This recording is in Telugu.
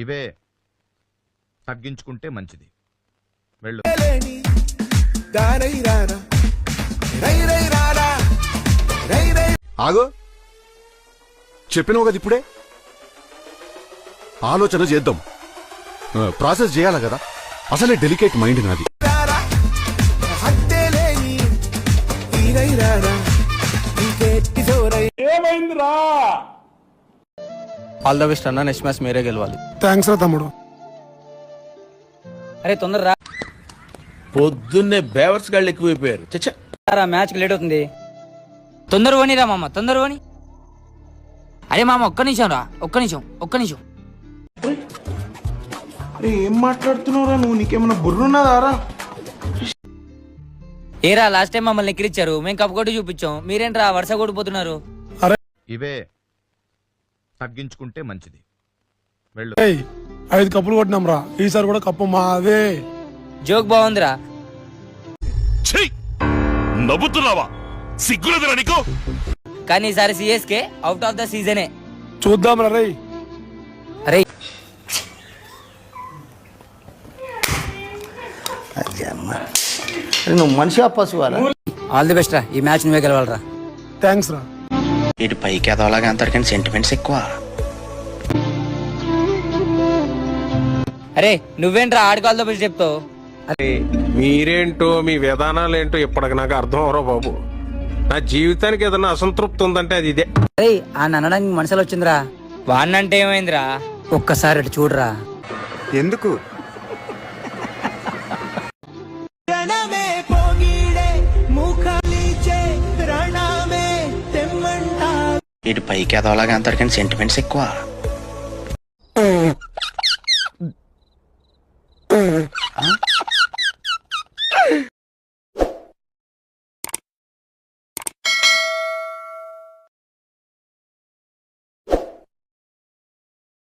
ఇవే తగ్గించుకుంటే మంచిది. వెళ్ళు. ఆగో, చెప్పినావు కదా ఇప్పుడే. ఆలోచన చేద్దాం, ప్రాసెస్ చేయాలి కదా. అసలే డెలికేట్ మైండ్ నాది. ఆల్ ద బెస్ట్ అన్న, నెక్స్ట్ మ్యాచ్ మీరే గెలవాలి. థ్యాంక్స్ రా తమ్ముడు. అరే తొందరరా, పొద్దున్నే బేవర్స్ గాళ్ళు ఎక్కువైపోయారు. చచ్చా, మ్యాచ్ లేట్ అవుతుంది. తొందర పోనీరా మామ, తొందర పోని. అరే మామ ఒక్క నిమిషం రా, ఒక్క నిమిషం. అరే ఏం మాట్లాడుతున్నావురా నువ్వు? నీకేమన్నా బుర్రున్నదారా? ఏరా లాస్ట్ టైం మమ్మల్ని ఎక్కిరిచ్చారు, మేము కప్పు కొట్టి చూపించాం, మీరేంట్రా వరుస కొడిపోతున్నారు. ఇవే తగ్గించుకుంటే మంచిది. వెళ్ళు. 5 కప్పులు కొట్టినాం రా, ఈసారి కూడా కప్పు మాదే. జోక్ బాగుందిరా. నవ్వుతున్నావా? సిగ్గులేదురా నీకు? కానీ ఈసారి సిఎస్కే అవుట్ ఆఫ్ ద సీజనే. చూద్దాం రా. అరే నువ్వు మనిషి పశువాలా? ఆల్ ది బెస్ట్ రా, ఈ మ్యాచ్ నువ్వే గెలవాలరా. థ్యాంక్స్ రా. ఇటు పైకి ఎదవలాగా అంతరికని సెంటిమెంట్స్ ఎక్కువ. అరే నువ్వేంట్రా ఆడుకోవాలతో బెస్ట్ చెప్తావు. మీరేంటో మీ విధానాలు ఏంటో ఇప్పటికి నాకు అర్థం అవరో బాబు. నా జీవితానికి ఏదైనా అసంతృప్తి ఉందంటే అది ఇదే. అరే ఆ అనడానికి మనసులో వచ్చిందిరా. వాడినంటే ఏమైందిరా, ఒక్కసారి అటు చూడరా. ఎందుకు? ఇటు పైకి ఎదవలాగా అంతరికని సెంటిమెంట్స్ ఎక్కువ.